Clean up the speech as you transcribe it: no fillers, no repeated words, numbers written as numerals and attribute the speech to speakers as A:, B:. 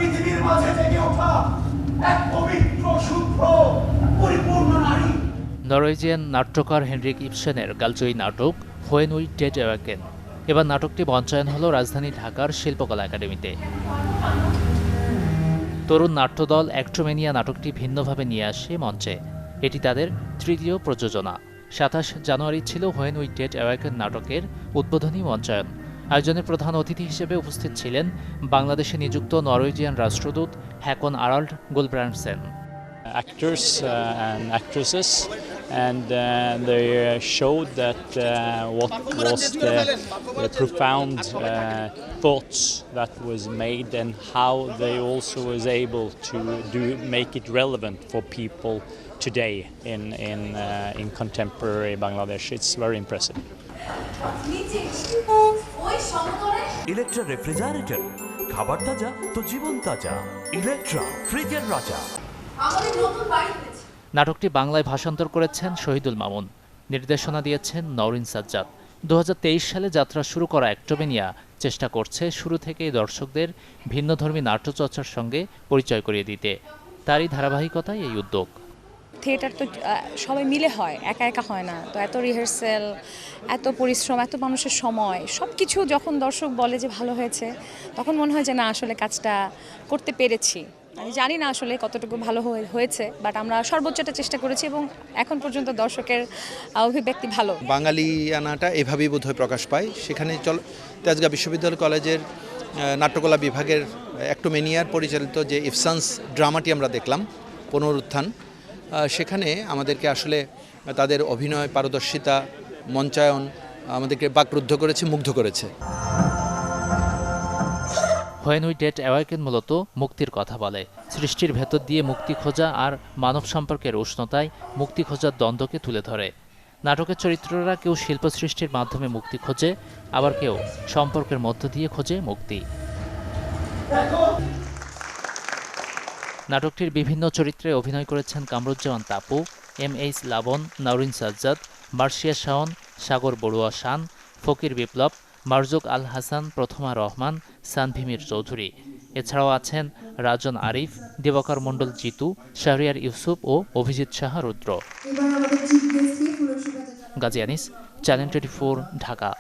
A: পৃথিবীর মাঝে জেগে ওঠা এক পবিত্র শুভ্র পরিপূর্ণ নারী।
B: নরওয়েজিয়ান নাট্যকার হেনরিক ইবসেনের কালজয়ী নাটক হোয়েন উই ডেড অ্যাওয়েকেন। এবার নাটকটি মঞ্চায়ন হলো রাজধানী ঢাকার শিল্পকলা একাডেমিতে। তরুণ নাট্যদল অ্যাক্টোমেনিয়া নাটকটি ভিন্নভাবে নিয়ে আসে মঞ্চে। এটি তাদের তৃতীয় প্রযোজনা। ২৭ জানুয়ারি ছিল হোয়েন উই ডেড অ্যাওয়েকেন নাটকের উদ্বোধনী মঞ্চায়ন। আয়োজনের প্রধান অতিথি হিসেবে উপস্থিত ছিলেন বাংলাদেশে নিযুক্ত নরওয়েজিয়ান রাষ্ট্রদূত হ্যাকন Harald Gulbrandsen.
C: Actors and actresses, and they showed that what was the profound thoughts that was made, and how they also was able to make it relevant for people today in contemporary Bangladesh. It's very impressive.
D: Electra refrigerator, খাবার তাজা তো জীবন তাজা। Electra, ফ্রিজের রাজা।
B: নাটকটি বাংলায় ভাষান্তর করেছেন শহীদুল মামুন, নির্দেশনা দিয়েছেন নওরিন সাজ্জাদ। ২০২৩ সালে যাত্রা শুরু করা অ্যাক্টোমেনিয়া চেষ্টা করছে শুরু থেকেই দর্শকদের ভিন্নধর্মী নাট্যচর্চার সঙ্গে পরিচয় করিয়ে দিতে। তারই ধারাবাহিকতায় এই উদ্যোগ।
E: থিয়েটার তো সবাই মিলে হয়, একা একা হয় না। তো এত রিহার্সেল, এত পরিশ্রম, এত মানুষের সময়, সব কিছু যখন দর্শক বলে যে ভালো হয়েছে, তখন মনে হয় যে না, আসলে কাজটা করতে পেরেছি। আমি জানি না আসলে কতটুকু ভালো হয়েছে, বাট আমরা সর্বোচ্চটা চেষ্টা করেছি এবং এখন পর্যন্ত দর্শকের অভিব্যক্তি ভালো।
F: বাঙালিয়ানাটা এভাবেই বোধহয় প্রকাশ পায়। সেখানে তেজগাঁও বিশ্ববিদ্যালয় কলেজের নাট্যকলা বিভাগের অ্যাক্টোমেনিয়ার পরিচালিত যে ইফসান্স ড্রামাটি আমরা দেখলাম, পুনরুত্থান, সেখানে আমাদেরকে আসলে তাদের অভিনয় পারদর্শিতা, মঞ্চায়ন আমাদেরকে বাকরুদ্ধ করেছে, মুগ্ধ করেছে।
B: হোয়েন উই ডেড অ্যাওয়েকেন মূলত মুক্তির কথা বলে। সৃষ্টির ভেতর দিয়ে মুক্তি খোঁজা আর মানব সম্পর্কের উষ্ণতায় মুক্তি খোঁজার দ্বন্দ্বকে তুলে ধরে। নাটকের চরিত্ররা কেউ শিল্প সৃষ্টির মাধ্যমে মুক্তি খোঁজে, আবার কেউ সম্পর্কের মধ্য দিয়ে খোঁজে মুক্তি। নাটকটির বিভিন্ন চরিত্রে অভিনয় করেছেন কামরুজ্জামান তাপু, এম.এইচ লাবণ, নওরিন সাজ্জাদ, মার্শিয়া শাওন, সাগর বড়ুয়া শান, ফকির বিপ্লব, মারজুক আল হাসান, প্রথমা রহমান, সানভি মীর চৌধুরী। এছাড়াও আছেন রাজন আরিফ, দিবাকর মণ্ডল জিতু, শাহরিয়ার ইউসুফ ও অভিজিৎ সাহা রুদ্র। গাজী আনিস, চ্যানেল 24, ঢাকা।